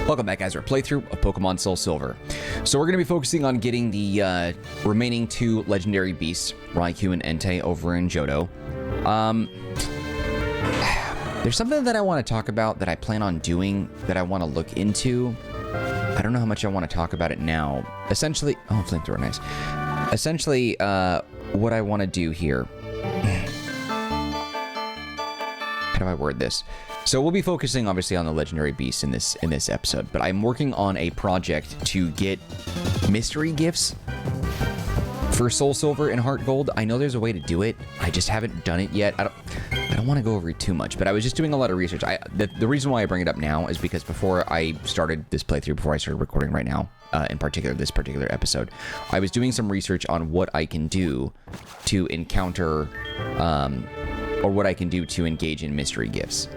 Welcome back, guys, to our playthrough of Pokemon SoulSilver. So we're going to be focusing on getting the remaining two legendary beasts, Raikou and Entei, over in Johto. There's something that I want to talk about that I plan on doing that I want to look into. I don't know how much I want to talk about it now. Essentially, oh, flamethrower, nice. Essentially, what I want to do here. How do I word this? So we'll be focusing obviously on the legendary beasts in this episode, but I'm working on a project to get mystery gifts for SoulSilver and HeartGold. I know there's a way to do it. I just haven't done it yet. I don't want to go over it too much, but I was just doing a lot of research. The reason why I bring it up now is because before I started this playthrough, before I started recording right now, in particular this particular episode, I was doing some research on what I can do to encounter, or what I can do to engage in mystery gifts.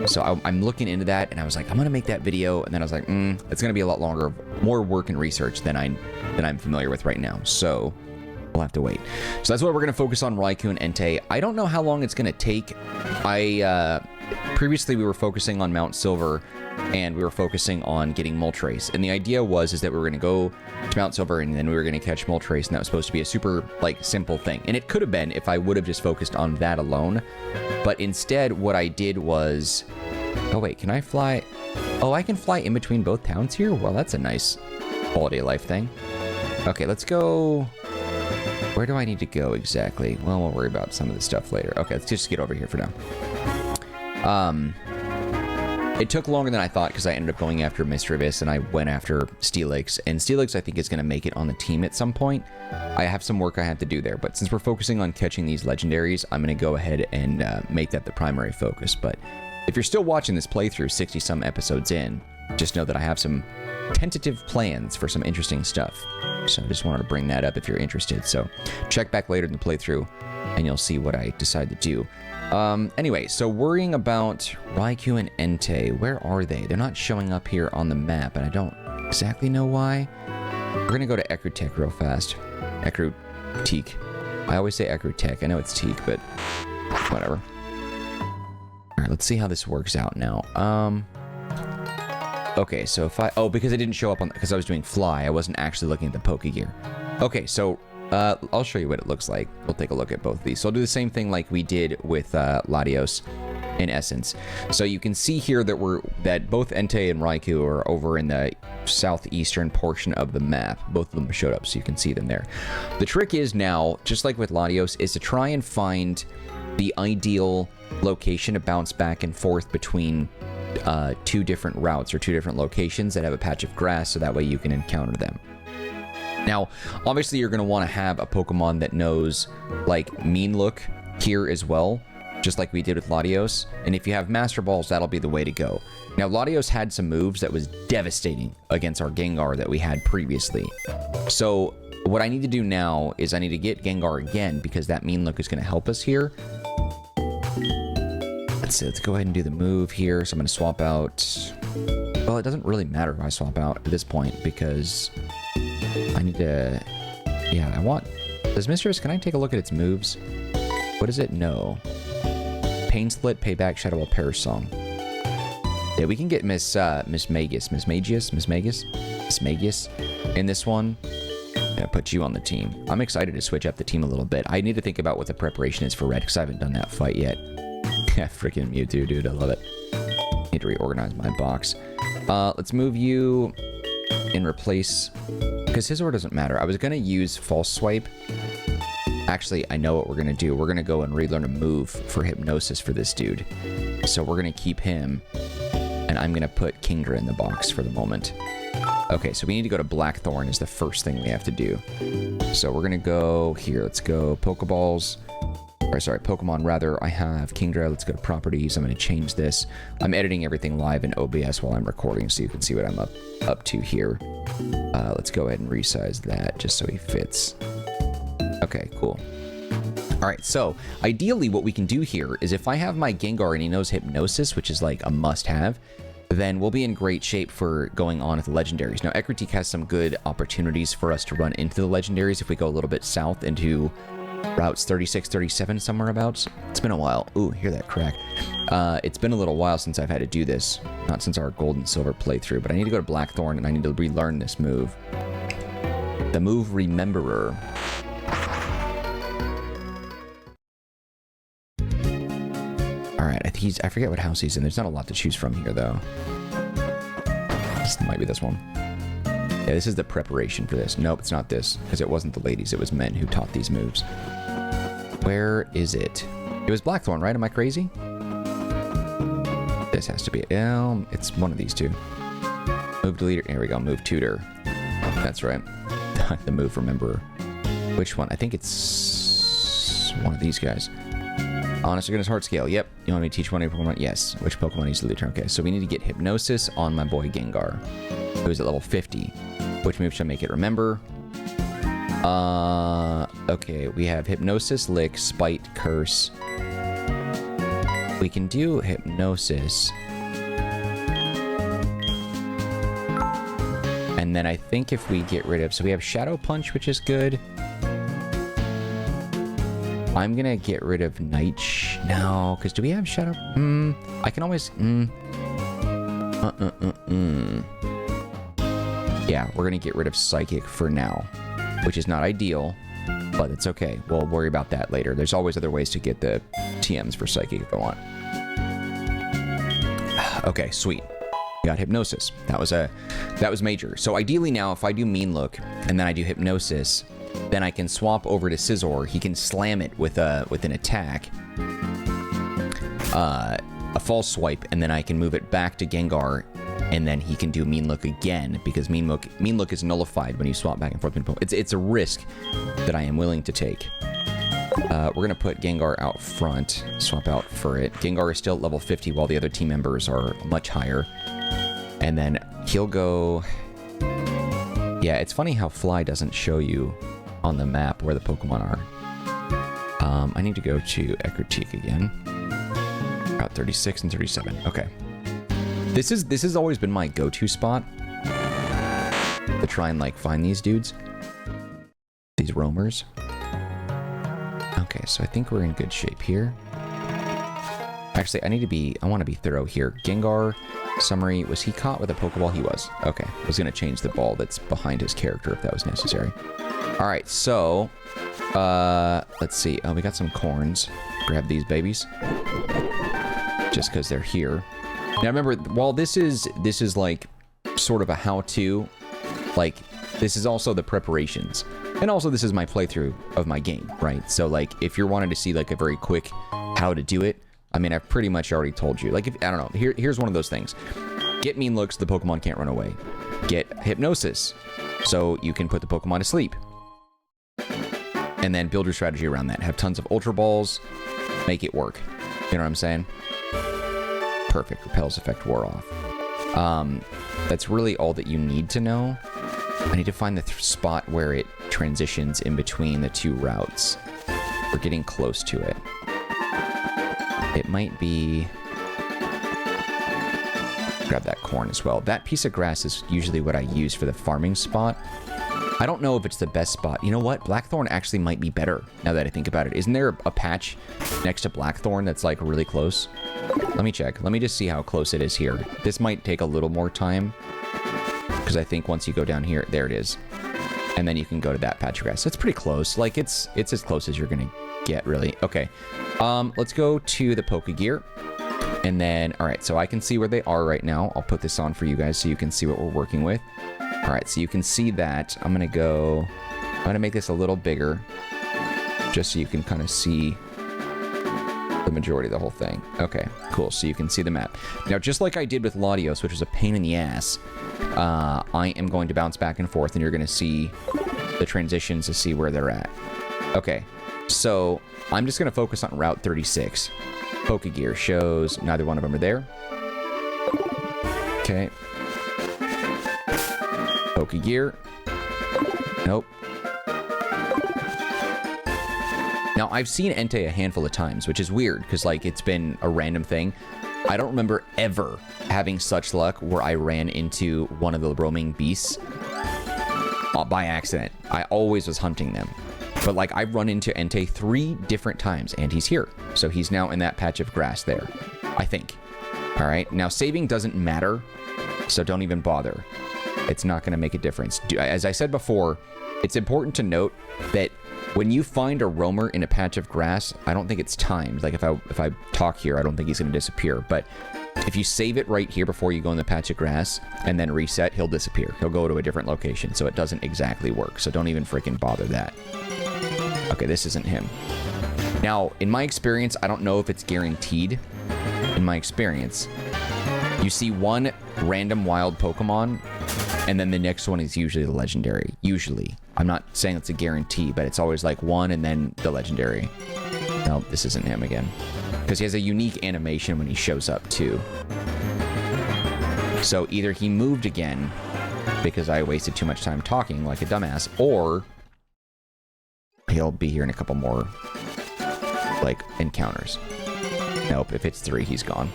So I'm looking into that, and I was like, I'm gonna make that video, and then I was like, it's gonna be a lot longer, more work and research than I'm familiar with right now. So we'll have to wait. So that's what we're gonna focus on, Raikou and Entei. I don't know how long it's gonna take. Previously we were focusing on Mount Silver, and we were focusing on getting Moltres. And the idea is that we were gonna go to Mount Silver, and then we were gonna catch Moltres, and that was supposed to be a super simple thing. And it could have been if I would have just focused on that alone. But instead, what I did was, oh wait, can I fly? Oh, I can fly in between both towns here? Well, that's a nice quality of life thing. Okay, let's go. Where do I need to go exactly? Well, we'll worry about some of the stuff later. Okay, let's just get over here for now. It took longer than I thought because I ended up going after Mischievous and I went after Steelix. And Steelix, I think, is going to make it on the team at some point. I have some work I have to do there. But since we're focusing on catching these legendaries, I'm going to go ahead and make that the primary focus. But if you're still watching this playthrough 60-some episodes in, just know that I have some tentative plans for some interesting stuff. So I just wanted to bring that up if you're interested. So check back later in the playthrough and you'll see what I decide to do. Anyway, so worrying about Raikou and Entei, where are they? They're not showing up here on the map, and I don't exactly know why. We're gonna go to Ecruteak real fast. Ecruteak. I always say Ecruteak. I know it's Teak, but whatever. Alright, let's see how this works out now. Okay, so if because I didn't show up on, because I was doing fly, I wasn't actually looking at the Pokegear. Okay, so I'll show you what it looks like. We'll take a look at both of these. So I'll do the same thing like we did with Latios in essence. So you can see here that both Entei and Raikou are over in the southeastern portion of the map. Both of them showed up, so you can see them there. The trick is now, just like with Latios, is to try and find the ideal location to bounce back and forth between two different routes or two different locations that have a patch of grass, so that way you can encounter them. Now, obviously, you're going to want to have a Pokemon that knows, like, Mean Look here as well, just like we did with Latios. And if you have Master Balls, that'll be the way to go. Now, Latios had some moves that was devastating against our Gengar that we had previously. So, what I need to do now is I need to get Gengar again, because that Mean Look is going to help us here. Let's see, let's go ahead and do the move here. So I'm going to swap out... Well, it doesn't really matter if I swap out at this point, because... I need to... Yeah, I want... Does Mistress... Can I take a look at its moves? What is it? No. Pain Split, Payback, Shadow Ball, Perish Song. Yeah, we can get Miss Magius in this one. I'm gonna put you on the team. I'm excited to switch up the team a little bit. I need to think about what the preparation is for Red, because I haven't done that fight yet. Yeah, freaking Mewtwo, dude. I love it. Need to reorganize my box. Let's move you and replace... Because Scizor doesn't matter. I was going to use False Swipe. Actually, I know what we're going to do. We're going to go and relearn a move for Hypnosis for this dude. So we're going to keep him. And I'm going to put Kingdra in the box for the moment. Okay, so we need to go to Blackthorn is the first thing we have to do. So we're going to go here. Let's go Pokeballs. Or sorry, Pokemon rather. I have Kingdra. Let's go to Properties. I'm going to change this. I'm editing everything live in OBS while I'm recording, so you can see what I'm up to here. Let's go ahead and resize that just so he fits. Okay, cool. All right, so ideally what we can do here is if I have my Gengar and he knows Hypnosis, which is like a must-have, then we'll be in great shape for going on with the legendaries. Now, Ecruteak has some good opportunities for us to run into the legendaries if we go a little bit south into routes 36, 37, somewhere abouts. It's been a while. Ooh, hear that crack. It's been a little while since I've had to do this. Not since our Gold and Silver playthrough, but I need to go to Blackthorn and I need to relearn this move. The move Rememberer. Alright, I forget what house he's in. There's not a lot to choose from here, though. This might be this one. Yeah, this is the preparation for this. Nope, it's not this, because it wasn't the ladies, it was men who taught these moves. Where is it? It was Blackthorn, right? Am I crazy? This has to be it. It's one of these two. Move Deleter. Here we go. Move Tutor. That's right. The move Rememberer. Which one? I think it's one of these guys. Honest to goodness heart scale. Yep. You want me to teach one of your Pokemon? Yes. Which Pokemon needs to Deleter? Okay, so we need to get Hypnosis on my boy Gengar, who's at level 50. Which move should make it remember? Okay, we have Hypnosis, Lick, Spite, Curse. We can do Hypnosis. And then I think if we get rid of... So we have Shadow Punch, which is good. I'm gonna get rid of No, because do we have Shadow... I can always... Yeah, we're gonna get rid of Psychic for now. Which is not ideal, but it's okay. We'll worry about that later. There's always other ways to get the TMs for Psychic if I want. Okay, sweet. We got Hypnosis. That was major. So ideally now, if I do Mean Look and then I do Hypnosis, then I can swap over to Scizor. He can slam it with an attack, a false swipe, and then I can move it back to Gengar, and then he can do Mean Look again, because Mean Look is nullified when you swap back and forth between Pokemon. It's a risk that I am willing to take. We're going to put Gengar out front. Swap out for it. Gengar is still at level 50 while the other team members are much higher. And then he'll go... Yeah, it's funny how Fly doesn't show you on the map where the Pokemon are. I need to go to Ecruteak again. Route 36 and 37. Okay. This has always been my go-to spot to try and like find these dudes. These roamers. Okay, so I think we're in good shape here. Actually, I want to be thorough here. Gengar, summary, was he caught with a Pokeball? He was. Okay, I was going to change the ball that's behind his character if that was necessary. Alright, so, let's see. Oh, we got some corns. Grab these babies. Just because they're here. Now remember, while this is like sort of a how-to, like this is also the preparations. And also this is my playthrough of my game, right? So like if you're wanting to see like a very quick how to do it, I mean, I've pretty much already told you. Like, I don't know, here's one of those things. Get Mean Looks, the Pokemon can't run away. Get Hypnosis, so you can put the Pokemon to sleep. And then build your strategy around that. Have tons of Ultra Balls, make it work. You know what I'm saying? Perfect. Repels effect wore off. That's really all that you need to know. I need to find the spot where it transitions in between the two routes. We're getting close to it. It might be... Grab that corn as well. That piece of grass is usually what I use for the farming spot. I don't know if it's the best spot. You know what? Blackthorn actually might be better now that I think about it. Isn't there a patch next to Blackthorn that's like really close? Let me check. Let me just see how close it is here. This might take a little more time because I think once you go down here, there it is. And then you can go to that patch of grass. It's pretty close. Like it's as close as you're going to get, really. Okay. Let's go to the Pokegear. And then, all right, so I can see where they are right now. I'll put this on for you guys so you can see what we're working with. All right, so you can see that. I'm going to make this a little bigger just so you can kind of see the majority of the whole thing. Okay, cool. So you can see the map. Now, just like I did with Latios, which was a pain in the ass, I am going to bounce back and forth, and you're going to see the transitions to see where they're at. Okay, so I'm just going to focus on Route 36. Pokegear shows neither one of them are there. Okay. Pokegear. Nope. Now, I've seen Entei a handful of times, which is weird, because, like, it's been a random thing. I don't remember ever having such luck where I ran into one of the roaming beasts by accident. I always was hunting them. But like I've run into Entei 3 different times and he's here. So he's now in that patch of grass there, I think. All right, now saving doesn't matter, so don't even bother. It's not gonna make a difference. As I said before, it's important to note that when you find a roamer in a patch of grass, I don't think it's timed. Like if I talk here, I don't think he's gonna disappear. But if you save it right here before you go in the patch of grass and then reset, he'll disappear. He'll go to a different location, so it doesn't exactly work. So don't even freaking bother that. Okay, this isn't him. Now, in my experience, I don't know if it's guaranteed. In my experience, you see one random wild Pokemon, and then the next one is usually the legendary. Usually. I'm not saying it's a guarantee, but it's always like one and then the legendary. No, this isn't him again. Because he has a unique animation when he shows up, too. So either he moved again, because I wasted too much time talking like a dumbass, or he'll be here in a couple more, like, encounters. Nope, if it's 3, he's gone.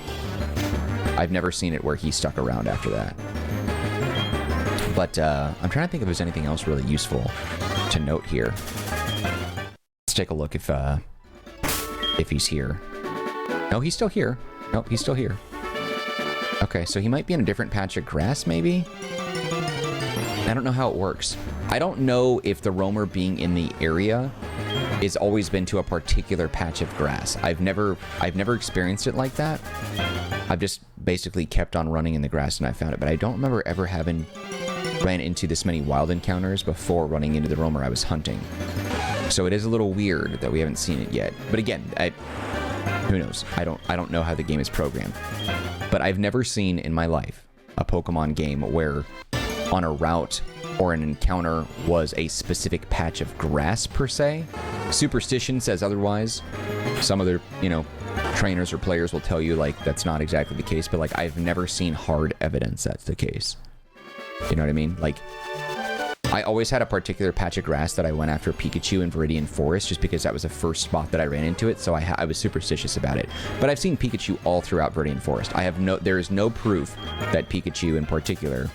I've never seen it where he stuck around after that. But I'm trying to think if there's anything else really useful to note here. Let's take a look if he's here. No, he's still here. Nope, he's still here. Okay, so he might be in a different patch of grass, maybe? I don't know how it works. I don't know if the roamer being in the area is always been to a particular patch of grass. I've never experienced it like that. I've just basically kept on running in the grass and I found it, but I don't remember ever having ran into this many wild encounters before running into the roamer I was hunting. So it is a little weird that we haven't seen it yet. But again, who knows? I don't know how the game is programmed. But I've never seen in my life a Pokemon game where on a route or an encounter was a specific patch of grass per se. Superstition says otherwise. Some other, trainers or players will tell you like that's not exactly the case, but like I've never seen hard evidence that's the case. You know what I mean? Like I always had a particular patch of grass that I went after Pikachu in Viridian Forest just because that was the first spot that I ran into it, so I was superstitious about it. But I've seen Pikachu all throughout Viridian Forest. There is no proof that Pikachu in particular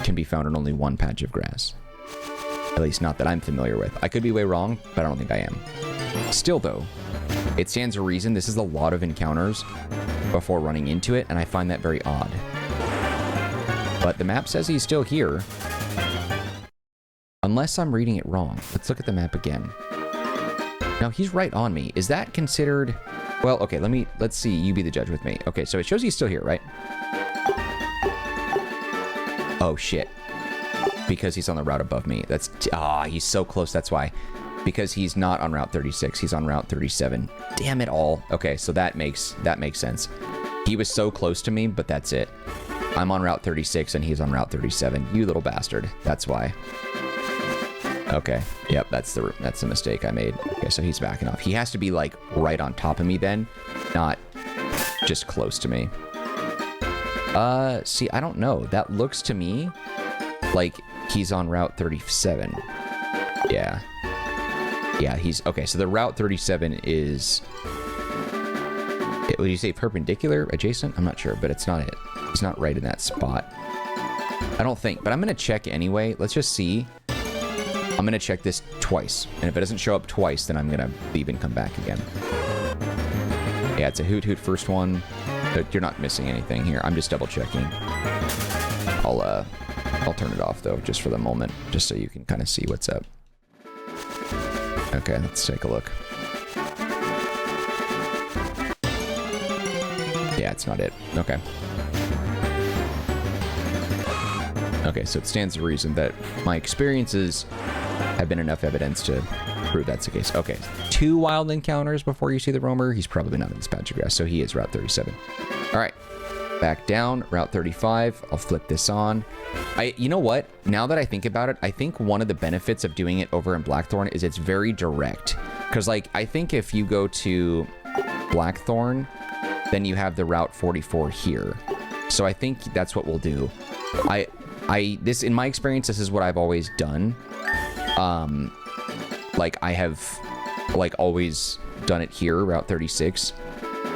can be found in only one patch of grass. At least not that I'm familiar with. I could be way wrong, but I don't think I am. Still though, it stands to reason this is a lot of encounters before running into it, and I find that very odd. But the map says he's still here. Unless I'm reading it wrong. Let's look at the map again. Now, he's right on me. Is that considered... Well, okay, let's see. You be the judge with me. Okay, so it shows he's still here, right? Oh, shit. Because he's on the route above me. That's... he's so close, that's why. Because he's not on Route 36. He's on Route 37. Damn it all. Okay, so that makes sense. He was so close to me, but that's it. I'm on Route 36 and he's on Route 37. You little bastard. That's why. Okay. Yep, that's the mistake I made. Okay, so he's backing off. He has to be like right on top of me then, not just close to me. See, I don't know. That looks to me like he's on Route 37. Yeah. Yeah, he's okay. So the Route 37 is, would you say perpendicular, adjacent? I'm not sure, but it's not it. He's not right in that spot. I don't think, but I'm going to check anyway. Let's just see. I'm going to check this twice. And if it doesn't show up twice, then I'm going to leave and come back again. Yeah, it's a Hoot Hoot first one. But you're not missing anything here. I'm just double checking. I'll turn it off though, just for the moment, just so you can kind of see what's up. Okay, let's take a look. Yeah, it's not it. Okay. Okay, so it stands to reason that my experiences have been enough evidence to prove that's the case. Okay, 2 wild encounters before you see the roamer. He's probably not in this patch of grass, so he is Route 37. All right, back down, Route 35. I'll flip this on. You know what? Now that I think about it, I think one of the benefits of doing it over in Blackthorn is it's very direct. Because, like, I think if you go to Blackthorn, then you have the Route 44 here. So I think that's what we'll do. This, in my experience, this is what I've always done. Like, I have, like, always done it here, Route 36.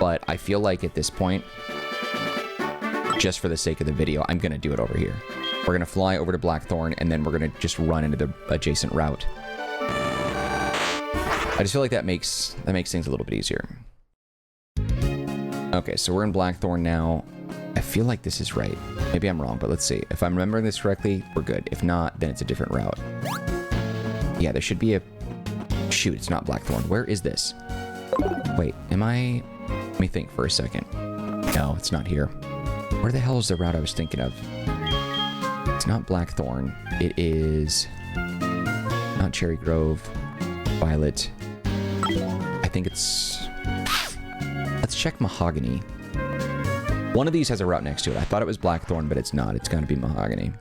But I feel like at this point, just for the sake of the video, I'm going to do it over here. We're going to fly over to Blackthorn, and then we're going to just run into the adjacent route. I just feel like that makes things a little bit easier. Okay, so we're in Blackthorn now. I feel like this is right. Maybe I'm wrong, but let's see. If I'm remembering this correctly, we're good. If not, then it's a different route. Yeah, there should be a... Shoot, it's not Blackthorn. Where is this? Wait, am I... Let me think for a second. No, it's not here. Where the hell is the route I was thinking of? It's not Blackthorn. It is... Not Cherry Grove. Violet. I think it's... Let's check Mahogany. One of these has a route next to it. I thought it was Blackthorn, but it's not. It's gotta be Mahogany.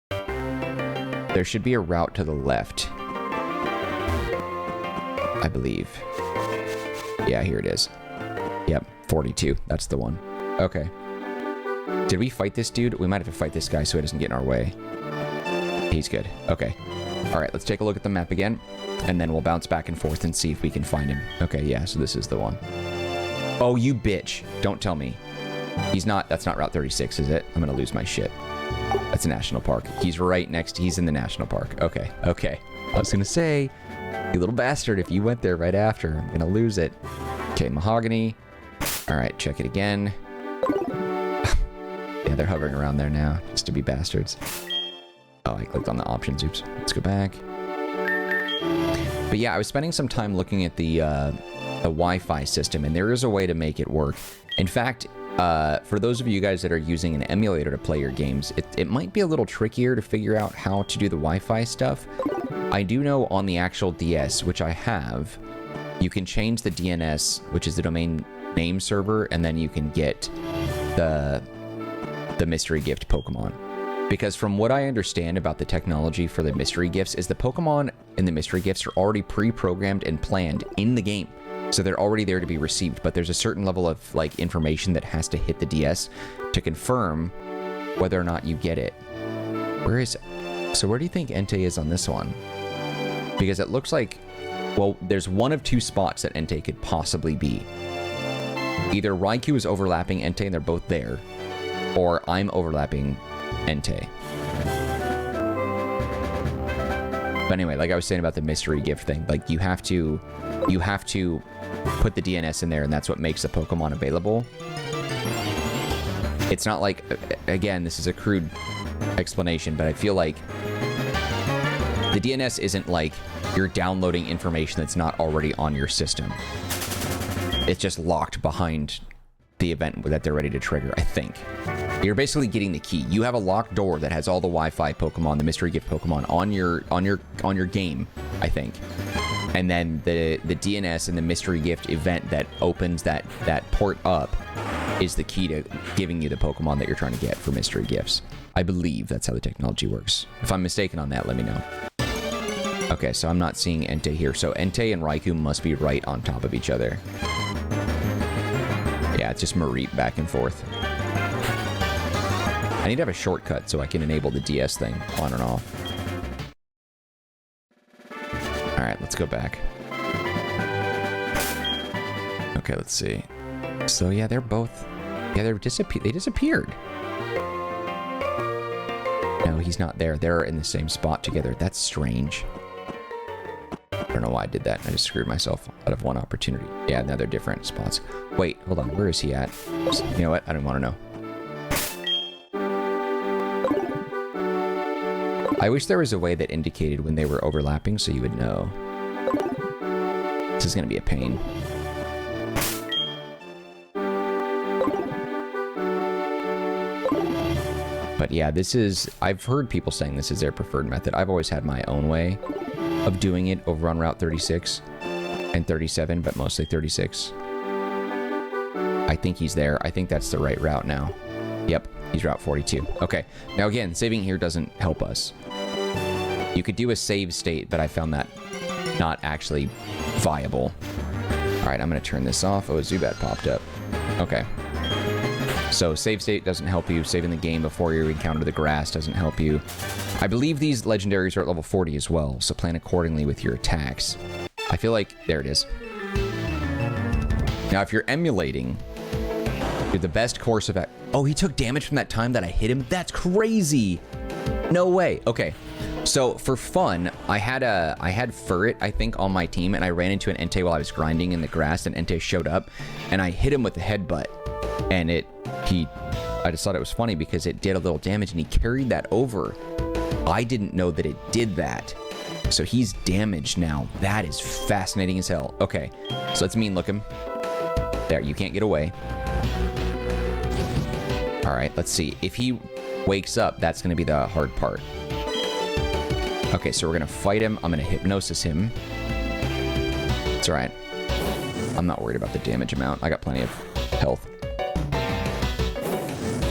There should be a route to the left. I believe. Yeah, here it is. Yep, 42. That's the one. Okay. Did we fight this dude? We might have to fight this guy so he doesn't get in our way. He's good. Okay. Alright, let's take a look at the map again. And then we'll bounce back and forth and see if we can find him. Okay, yeah, so this is the one. Oh, you bitch. Don't tell me. He's not... That's not Route 36, is it? I'm gonna lose my shit. That's a national park. He's right next... He's in the national park. Okay, okay. I was gonna say... You little bastard, if you went there right after, I'm gonna lose it. Okay, Mahogany. Alright, check it again. Yeah, they're hovering around there now, just to be bastards. Oh, I clicked on the options. Oops. Let's go back. But yeah, I was spending some time looking at the Wi-Fi system, and there is a way to make it work. In fact, for those of you guys that are using an emulator to play your games, it might be a little trickier to figure out how to do the Wi-Fi stuff. I do know on the actual DS, which I have, you can change the DNS, which is the domain name server, and then you can get the mystery gift Pokemon. Because from what I understand about the technology for the mystery gifts is the Pokemon in the mystery gifts are already pre-programmed and planned in the game. So they're already there to be received, but there's a certain level of like information that has to hit the DS to confirm whether or not you get it. So where do you think Entei is on this one? Because it looks like, well, there's one of two spots that Entei could possibly be. Either Raikou is overlapping Entei and they're both there, or I'm overlapping Entei. But anyway, like I was saying about the mystery gift thing, like you have to put the DNS in there, and that's what makes the Pokemon available. It's not like, again, this is a crude explanation, but I feel like the DNS isn't like you're downloading information that's not already on your system. It's just locked behind the event that they're ready to trigger, I think. You're basically getting the key. You have a locked door that has all the Wi-Fi Pokemon, the mystery gift Pokemon on your game, I think. And then the DNS and the mystery gift event that opens that port up is the key to giving you the Pokemon that you're trying to get for mystery gifts. I believe that's how the technology works. If I'm mistaken on that, let me know. Okay, so I'm not seeing Entei here. So Entei and Raikou must be right on top of each other. Yeah, it's just Mareep back and forth. I need to have a shortcut so I can enable the DS thing on and off. Alright, let's go back. Okay, let's see. So yeah, they're both... Yeah, they disappeared. No, he's not there. They're in the same spot together. That's strange. I don't know why I did that. I just screwed myself out of one opportunity. Yeah, now they're different spots. Wait, hold on. Where is he at? You know what? I don't want to know. I wish there was a way that indicated when they were overlapping so you would know. This is going to be a pain. But yeah, this is... I've heard people saying this is their preferred method. I've always had my own way of doing it over on Route 36 and 37, but mostly 36. I think he's there. I think that's the right route now. Yep, he's Route 42. Okay, now again, saving here doesn't help us. You could do a save state, but I found that not actually viable. All right, I'm going to turn this off. Oh, Zubat popped up. Okay. So save state doesn't help you. Saving the game before you encounter the grass doesn't help you. I believe these legendaries are at level 40 as well, so plan accordingly with your attacks. I feel like... There it is. Now, if you're emulating, you're the best course of... Oh, he took damage from that time that I hit him? That's crazy! No way. Okay. So for fun, I had Furret, I think, on my team, and I ran into an Entei while I was grinding in the grass, and Entei showed up, and I hit him with the headbutt, and I just thought it was funny because it did a little damage, and he carried that over. I didn't know that it did that. So he's damaged now. That is fascinating as hell. Okay, so let's mean look him. There, you can't get away. All right, let's see. If he wakes up, that's going to be the hard part. Okay, so we're going to fight him. I'm going to hypnosis him. It's all right. I'm not worried about the damage amount. I got plenty of health.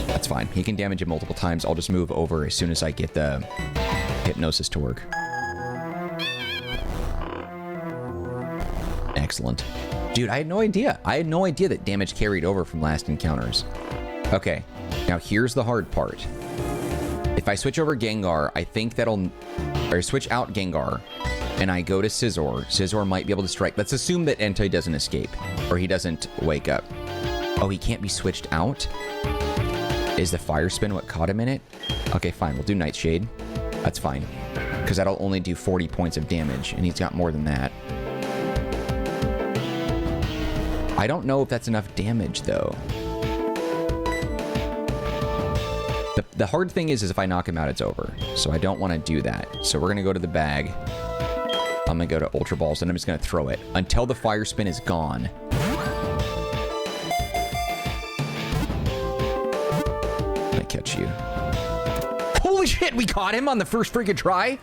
That's fine. He can damage it multiple times. I'll just move over as soon as I get the hypnosis to work. Excellent. Dude, I had no idea. I had no idea that damage carried over from last encounters. Okay, now here's the hard part. If I switch over Gengar, I think that'll... Or switch out Gengar, and I go to Scizor. Scizor might be able to strike. Let's assume that Entei doesn't escape, or he doesn't wake up. Oh, he can't be switched out? Is the Fire Spin what caught him in it? Okay, fine. We'll do Nightshade. That's fine. Because that'll only do 40 points of damage, and he's got more than that. I don't know if that's enough damage, though. The hard thing is if I knock him out, it's over. So I don't want to do that. So we're going to go to the bag. I'm going to go to Ultra Balls, and I'm just going to throw it until the Fire Spin is gone. I'm going to catch you. Holy shit, we caught him on the first freaking try?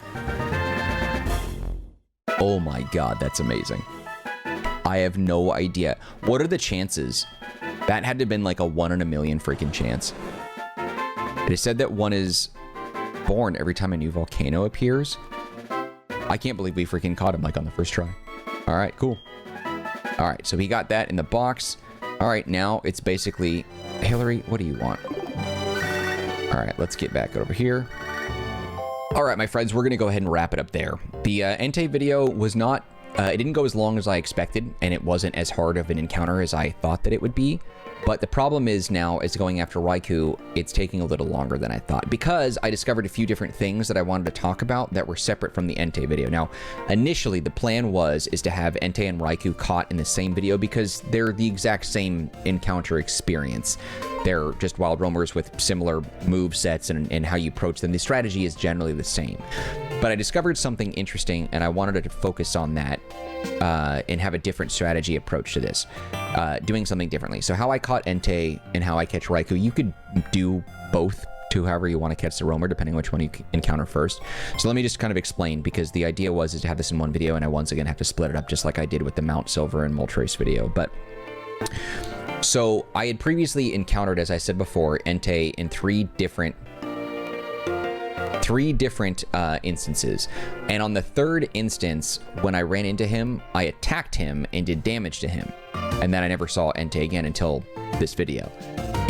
Oh my god, that's amazing. I have no idea. What are the chances? That had to have been like a 1 in a million freaking chance. It is said that one is born every time a new volcano appears. I can't believe we freaking caught him like on the first try. All right, cool. All right, so he got that in the box. All right, now it's basically, Hillary, what do you want? All right, let's get back over here. All right, my friends, we're going to go ahead and wrap it up there. The Entei video was not, it didn't go as long as I expected, and it wasn't as hard of an encounter as I thought that it would be. But the problem is now, as going after Raikou, it's taking a little longer than I thought, because I discovered a few different things that I wanted to talk about that were separate from the Entei video. Now, initially, the plan is to have Entei and Raikou caught in the same video because they're the exact same encounter experience. They're just wild roamers with similar move sets and how you approach them. The strategy is generally the same. But I discovered something interesting, and I wanted to focus on that and have a different strategy approach to this, doing something differently. So how I caught Entei and how I catch Raikou, you could do both to however you want to catch the roamer, depending on which one you encounter first. So let me just kind of explain, because the idea is to have this in one video, and I once again have to split it up just like I did with the Mount Silver and Moltres video. But so I had previously encountered, as I said before, Entei in three different instances, and on the third instance, when I ran into him, I attacked him and did damage to him, and then I never saw Entei again until this video.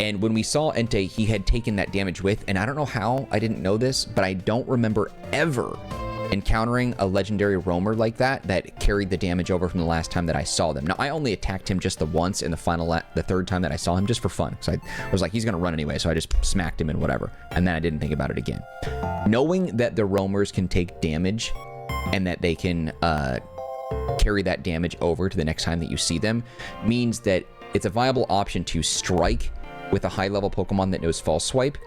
And when we saw Entei, he had taken that damage with, and I don't know how I didn't know this, but I don't remember ever encountering a legendary roamer like that carried the damage over from the last time that I saw them. Now, I only attacked him just the once in the third time that I saw him, just for fun, because I was like, he's gonna run anyway, so I just smacked him and whatever, and then I didn't think about it again. Knowing that the roamers can take damage and that they can carry that damage over to the next time that you see them means that it's a viable option to strike with a high-level Pokemon that knows False Swipe,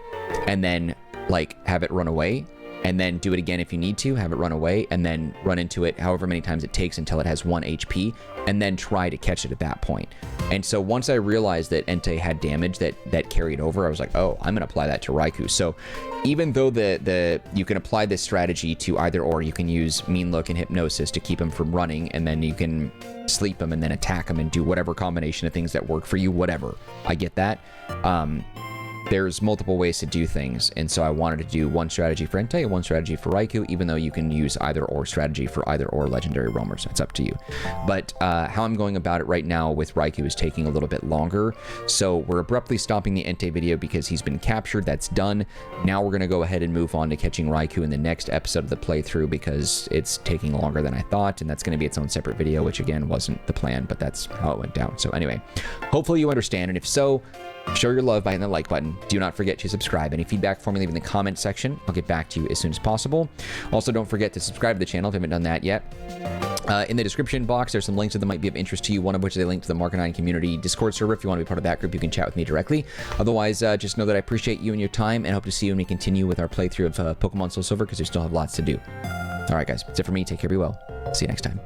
and then like have it run away, and then do it again if you need to, have it run away, and then run into it however many times it takes until it has 1 HP, and then try to catch it at that point. And so once I realized that Entei had damage that carried over, I was like, oh, I'm going to apply that to Raikou. So even though you can apply this strategy to either or, you can use Mean Look and Hypnosis to keep him from running, and then you can sleep him and then attack him and do whatever combination of things that work for you, whatever. I get that. There's multiple ways to do things, and so I wanted to do one strategy for Entei and one strategy for Raikou, even though you can use either or strategy for either or legendary roamers. It's up to you. But how I'm going about it right now with Raikou is taking a little bit longer, so we're abruptly stopping the Entei video because he's been captured. That's done. Now we're going to go ahead and move on to catching Raikou in the next episode of the playthrough, because it's taking longer than I thought, and that's going to be its own separate video, which again wasn't the plan, but that's how it went down. So anyway, hopefully you understand, and if so, Show your love by hitting the like button. Do not forget to subscribe. Any feedback for me, leave in the comment section. I'll get back to you as soon as possible. Also, don't forget to subscribe to the channel if you haven't done that yet. In the description box, there's some links that might be of interest to you, one of which is a link to the Marcanine community Discord server. If you want to be part of that group, you can chat with me directly. Otherwise, just know that I appreciate you and your time, and hope to see you when we continue with our playthrough of Pokemon Soul Silver, because we still have lots to do. All right, guys, that's it for me. Take care, be well. See you next time.